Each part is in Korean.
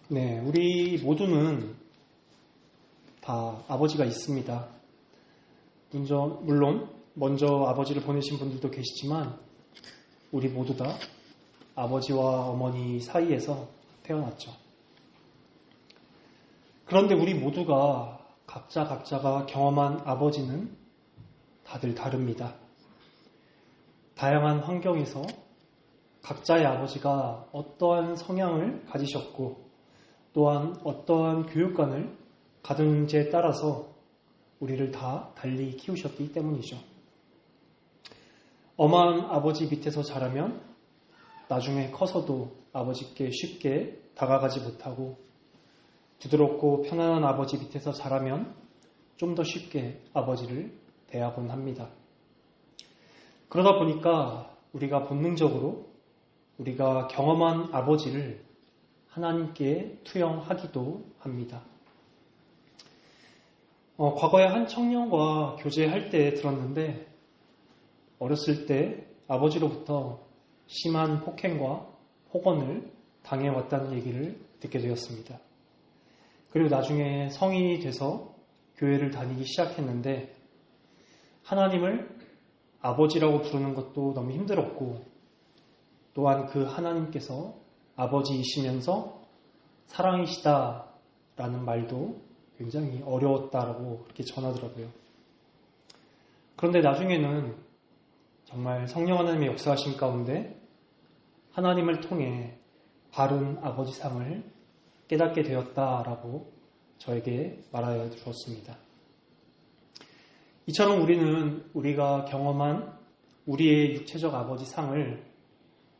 네, 우리 모두는 다 아버지가 있습니다. 물론 먼저 아버지를 보내신 분들도 계시지만 우리 모두 다 아버지와 어머니 사이에서 태어났죠. 그런데 우리 모두가 각자가 경험한 아버지는 다들 다릅니다. 다양한 환경에서 각자의 아버지가 어떠한 성향을 가지셨고 또한 어떠한 교육관을 가졌는지에 따라서 우리를 다 달리 키우셨기 때문이죠. 엄한 아버지 밑에서 자라면 나중에 커서도 아버지께 쉽게 다가가지 못하고 부드럽고 편안한 아버지 밑에서 자라면 좀 더 쉽게 아버지를 대하곤 합니다. 그러다 보니까 우리가 본능적으로 우리가 경험한 아버지를 하나님께 투영하기도 합니다. 과거에 한 청년과 교제할 때 들었는데 어렸을 때 아버지로부터 심한 폭행과 폭언을 당해왔다는 얘기를 듣게 되었습니다. 그리고 나중에 성인이 돼서 교회를 다니기 시작했는데 하나님을 아버지라고 부르는 것도 너무 힘들었고 또한 그 하나님께서 아버지이시면서 사랑이시다라는 말도 굉장히 어려웠다라고 그렇게 전하더라고요. 그런데 나중에는 정말 성령 하나님의 역사하심 가운데 하나님을 통해 바른 아버지상을 깨닫게 되었다라고 저에게 말하여 주었습니다. 이처럼 우리가 경험한 우리의 육체적 아버지상을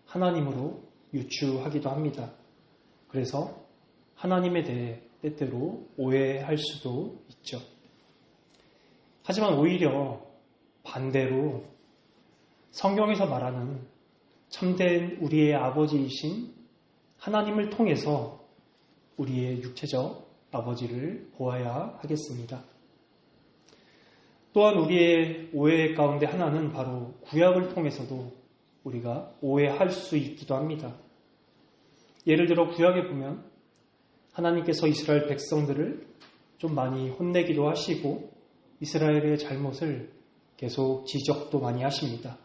하나님으로 유추하기도 합니다. 그래서 하나님에 대해 때때로 오해할 수도 있죠. 하지만 오히려 반대로 성경에서 말하는 참된 우리의 아버지이신 하나님을 통해서 우리의 육체적 아버지를 보아야 하겠습니다. 또한 우리의 오해 가운데 하나는 바로 구약을 통해서도 우리가 오해할 수 있기도 합니다. 예를 들어 구약에 보면 하나님께서 이스라엘 백성들을 좀 많이 혼내기도 하시고 이스라엘의 잘못을 계속 지적도 많이 하십니다.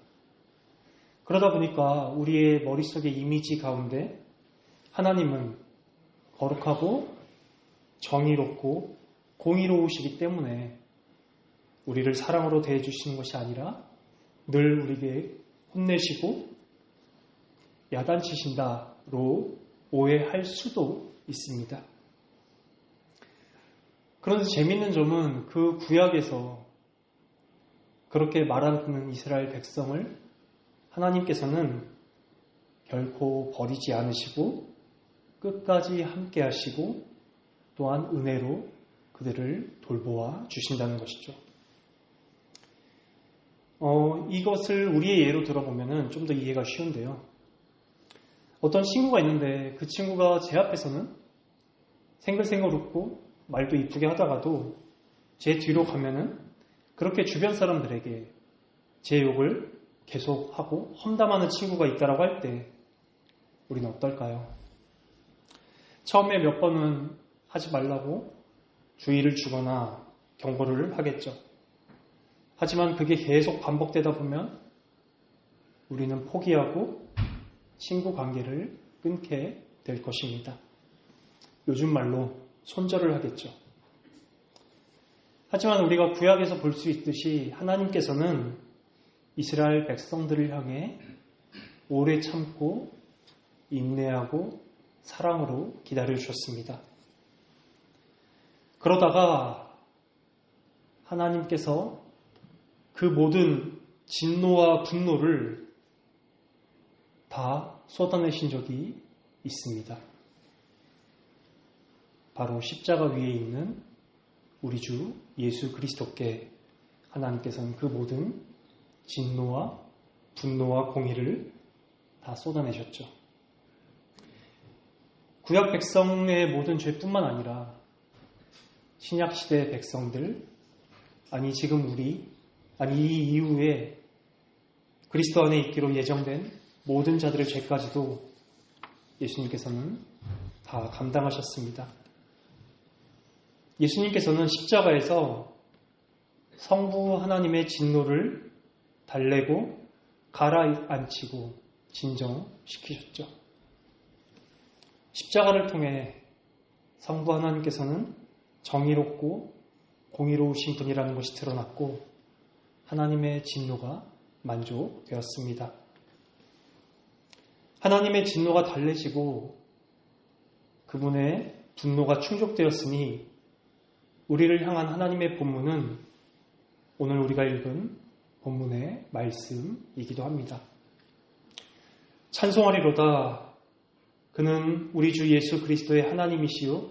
그러다 보니까 우리의 머릿속의 이미지 가운데 하나님은 거룩하고 정의롭고 공의로우시기 때문에 우리를 사랑으로 대해주시는 것이 아니라 늘 우리에게 혼내시고 야단치신다로 오해할 수도 있습니다. 그런데 재미있는 점은 그 구약에서 그렇게 말하는 이스라엘 백성을 하나님께서는 결코 버리지 않으시고 끝까지 함께 하시고 또한 은혜로 그들을 돌보아 주신다는 것이죠. 이것을 우리의 예로 들어보면 좀 더 이해가 쉬운데요. 어떤 친구가 있는데 그 친구가 제 앞에서는 생글생글 웃고 말도 이쁘게 하다가도 제 뒤로 가면은 그렇게 주변 사람들에게 제 욕을 계속하고 험담하는 친구가 있다라고 할 때 우리는 어떨까요? 처음에 몇 번은 하지 말라고 주의를 주거나 경고를 하겠죠. 하지만 그게 계속 반복되다 보면 우리는 포기하고 친구 관계를 끊게 될 것입니다. 요즘 말로 손절을 하겠죠. 하지만 우리가 구약에서 볼 수 있듯이 하나님께서는 이스라엘 백성들을 향해 오래 참고 인내하고 사랑으로 기다려 주셨습니다. 그러다가 하나님께서 그 모든 진노와 분노를 다 쏟아내신 적이 있습니다. 바로 십자가 위에 있는 우리 주 예수 그리스도께 하나님께서는 그 모든 진노와 분노와 공의를 다 쏟아내셨죠. 구약 백성의 모든 죄뿐만 아니라 신약시대 백성들, 지금 이 이후에 그리스도 안에 있기로 예정된 모든 자들의 죄까지도 예수님께서는 다 감당하셨습니다. 예수님께서는 십자가에서 성부 하나님의 진노를 달래고 가라앉히고 진정시키셨죠. 십자가를 통해 성부 하나님께서는 정의롭고 공의로우신 분이라는 것이 드러났고 하나님의 진노가 만족되었습니다. 하나님의 진노가 달래지고 그분의 분노가 충족되었으니 우리를 향한 하나님의 본문은 오늘 우리가 읽은 본문의 말씀이기도 합니다. 찬송하리로다. 그는 우리 주 예수 그리스도의 하나님이시요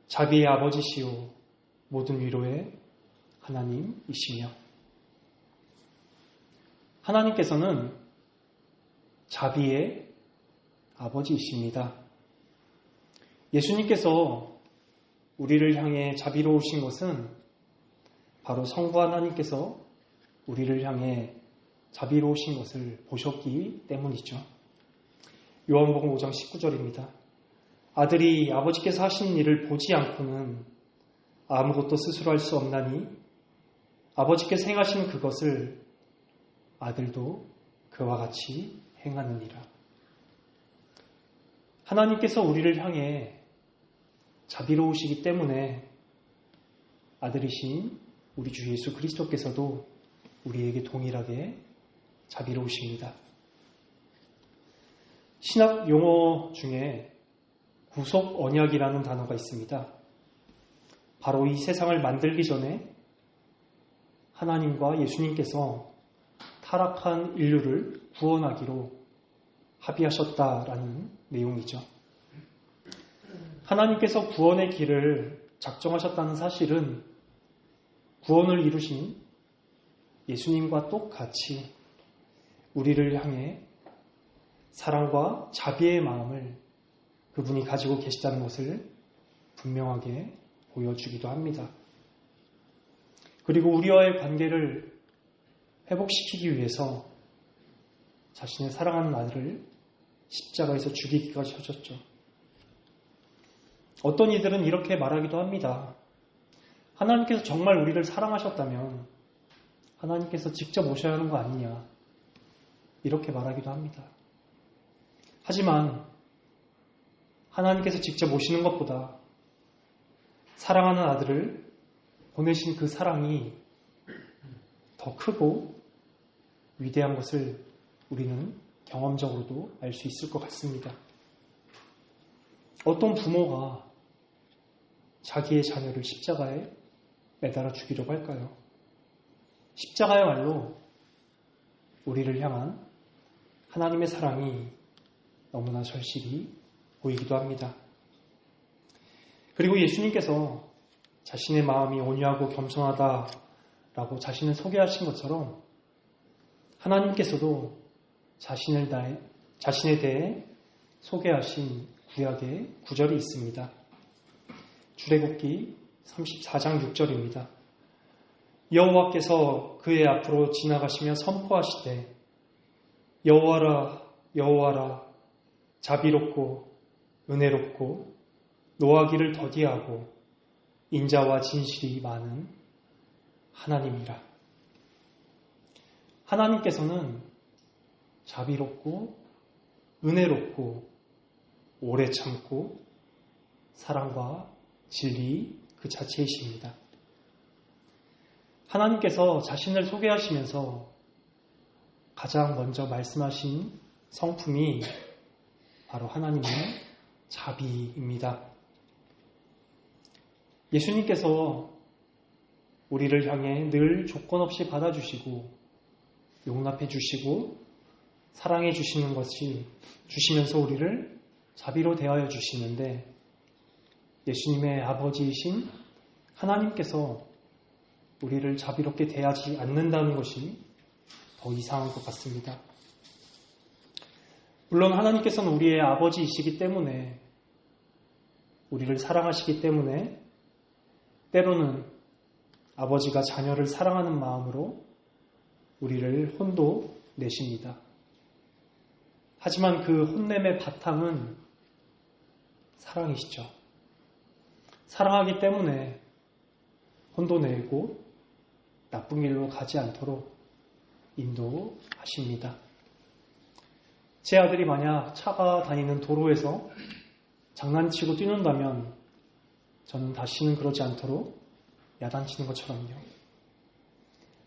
자비의 아버지시요 모든 위로의 하나님이시며 하나님께서는 자비의 아버지이십니다. 예수님께서 우리를 향해 자비로우신 것은 바로 성부 하나님께서 우리를 향해 자비로우신 것을 보셨기 때문이죠. 요한복음 5장 19절입니다. 아들이 아버지께서 하신 일을 보지 않고는 아무것도 스스로 할 수 없나니 아버지께서 행하신 그것을 아들도 그와 같이 행하느니라. 하나님께서 우리를 향해 자비로우시기 때문에 아들이신 우리 주 예수 그리스도께서도 우리에게 동일하게 자비로우십니다. 신학 용어 중에 구속 언약이라는 단어가 있습니다. 바로 이 세상을 만들기 전에 하나님과 예수님께서 타락한 인류를 구원하기로 합의하셨다라는 내용이죠. 하나님께서 구원의 길을 작정하셨다는 사실은 구원을 이루신 예수님과 똑같이 우리를 향해 사랑과 자비의 마음을 그분이 가지고 계시다는 것을 분명하게 보여주기도 합니다. 그리고 우리와의 관계를 회복시키기 위해서 자신의 사랑하는 아들을 십자가에서 죽이기까지 하셨죠. 어떤 이들은 이렇게 말하기도 합니다. 하나님께서 정말 우리를 사랑하셨다면 하나님께서 직접 오셔야 하는 거 아니냐, 이렇게 말하기도 합니다. 하지만 하나님께서 직접 오시는 것보다 사랑하는 아들을 보내신 그 사랑이 더 크고 위대한 것을 우리는 경험적으로도 알 수 있을 것 같습니다. 어떤 부모가 자기의 자녀를 십자가에 매달아 죽이려고 할까요? 십자가야말로 우리를 향한 하나님의 사랑이 너무나 절실히 보이기도 합니다. 그리고 예수님께서 자신의 마음이 온유하고 겸손하다라고 자신을 소개하신 것처럼 하나님께서도 자신에 대해 소개하신 구약의 구절이 있습니다. 출애굽기 34장 6절입니다. 여호와께서 그의 앞으로 지나가시며 선포하시되 여호와라 여호와라 자비롭고 은혜롭고 노하기를 더디하고 인자와 진실이 많은 하나님이라. 하나님께서는 자비롭고 은혜롭고 오래 참고 사랑과 진리 그 자체이십니다. 하나님께서 자신을 소개하시면서 가장 먼저 말씀하신 성품이 바로 하나님의 자비입니다. 예수님께서 우리를 향해 늘 조건 없이 받아주시고 용납해 주시고 사랑해 주시는 것이 주시면서 우리를 자비로 대하여 주시는데 예수님의 아버지이신 하나님께서 우리를 자비롭게 대하지 않는다는 것이 더 이상한 것 같습니다. 물론 하나님께서는 우리의 아버지이시기 때문에 우리를 사랑하시기 때문에 때로는 아버지가 자녀를 사랑하는 마음으로 우리를 혼도 내십니다. 하지만 그 혼냄의 바탕은 사랑이시죠. 사랑하기 때문에 혼도 내고 나쁜 길로 가지 않도록 인도하십니다. 제 아들이 만약 차가 다니는 도로에서 장난치고 뛰는다면 저는 다시는 그러지 않도록 야단치는 것처럼요.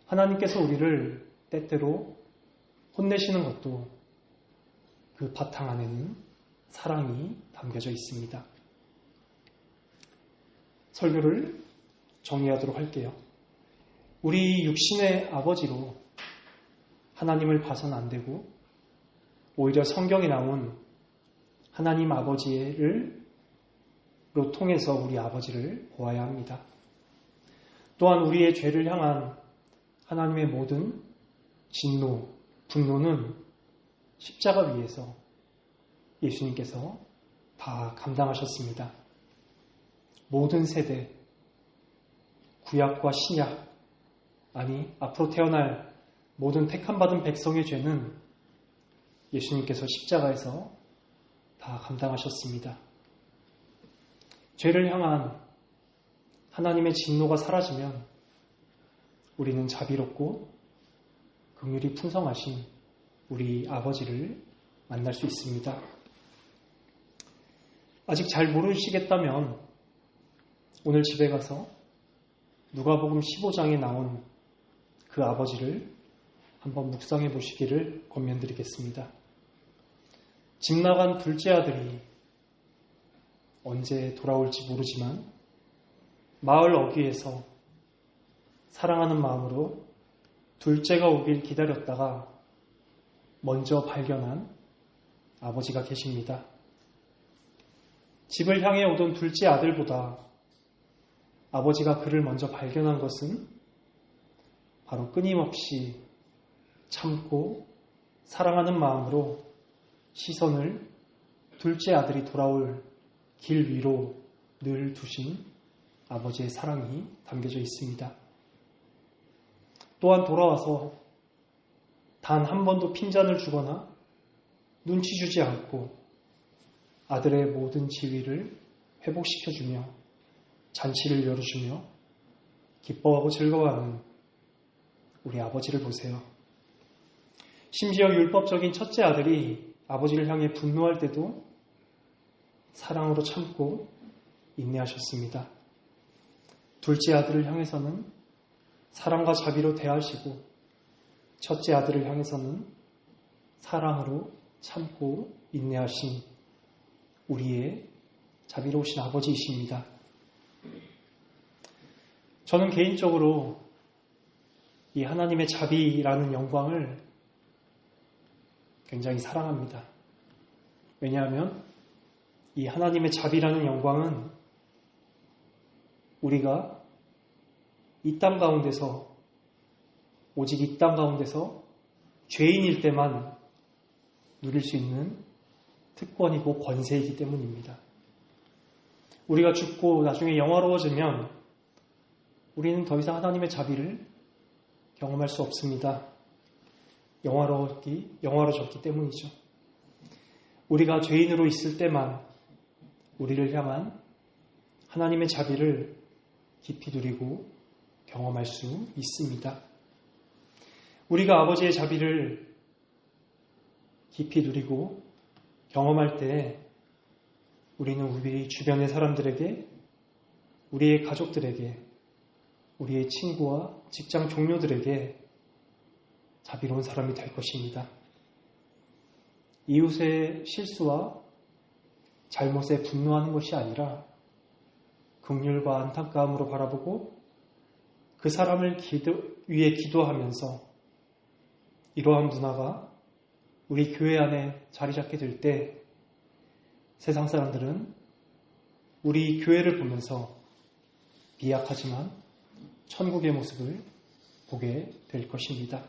하나님께서 우리를 때때로 혼내시는 것도 그 바탕 안에는 사랑이 담겨져 있습니다. 설교를 정리하도록 할게요. 우리 육신의 아버지로 하나님을 봐서는 안 되고 오히려 성경에 나온 하나님 아버지를 통해서 우리 아버지를 보아야 합니다. 또한 우리의 죄를 향한 하나님의 모든 진노, 분노는 십자가 위에서 예수님께서 다 감당하셨습니다. 모든 세대, 구약과 신약, 아니 앞으로 태어날 모든 택함받은 백성의 죄는 예수님께서 십자가에서 다 감당하셨습니다. 죄를 향한 하나님의 진노가 사라지면 우리는 자비롭고 긍휼이 풍성하신 우리 아버지를 만날 수 있습니다. 아직 잘 모르시겠다면 오늘 집에 가서 누가복음 15장에 나온 그 아버지를 한번 묵상해 보시기를 권면드리겠습니다. 집 나간 둘째 아들이 언제 돌아올지 모르지만 마을 어귀에서 사랑하는 마음으로 둘째가 오길 기다렸다가 먼저 발견한 아버지가 계십니다. 집을 향해 오던 둘째 아들보다 아버지가 그를 먼저 발견한 것은 바로 끊임없이 참고 사랑하는 마음으로 시선을 둘째 아들이 돌아올 길 위로 늘 두신 아버지의 사랑이 담겨져 있습니다. 또한 돌아와서 단 한 번도 핀잔을 주거나 눈치 주지 않고 아들의 모든 지위를 회복시켜주며 잔치를 열어주며 기뻐하고 즐거워하는 우리 아버지를 보세요. 심지어 율법적인 첫째 아들이 아버지를 향해 분노할 때도 사랑으로 참고 인내하셨습니다. 둘째 아들을 향해서는 사랑과 자비로 대하시고 첫째 아들을 향해서는 사랑으로 참고 인내하신 우리의 자비로우신 아버지이십니다. 저는 개인적으로 이 하나님의 자비라는 영광을 굉장히 사랑합니다. 왜냐하면 이 하나님의 자비라는 영광은 우리가 이 땅 가운데서 오직 이 땅 가운데서 죄인일 때만 누릴 수 있는 특권이고 권세이기 때문입니다. 우리가 죽고 나중에 영화로워지면 우리는 더 이상 하나님의 자비를 경험할 수 없습니다. 영화로워졌기 때문이죠. 우리가 죄인으로 있을 때만 우리를 향한 하나님의 자비를 깊이 누리고 경험할 수 있습니다. 우리가 아버지의 자비를 깊이 누리고 경험할 때 우리는 우리 주변의 사람들에게, 우리의 가족들에게, 우리의 친구와 직장 동료들에게 자비로운 사람이 될 것입니다. 이웃의 실수와 잘못에 분노하는 것이 아니라 긍휼과 안타까움으로 바라보고 그 사람을 위해 기도하면서 이러한 문화가 우리 교회 안에 자리 잡게 될 때 세상 사람들은 우리 교회를 보면서 미약하지만 천국의 모습을 보게 될 것입니다.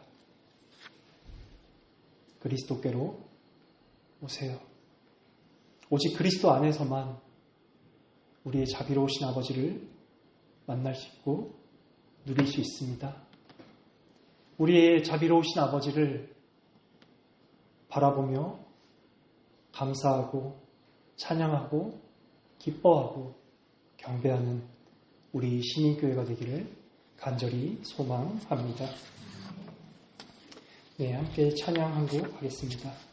그리스도께로 오세요. 오직 그리스도 안에서만 우리의 자비로우신 아버지를 만날 수 있고 누릴 수 있습니다. 우리의 자비로우신 아버지를 바라보며 감사하고 찬양하고 기뻐하고 경배하는 우리 시민교회가 되기를 간절히 소망합니다. 네, 함께 찬양 한 곡 하겠습니다.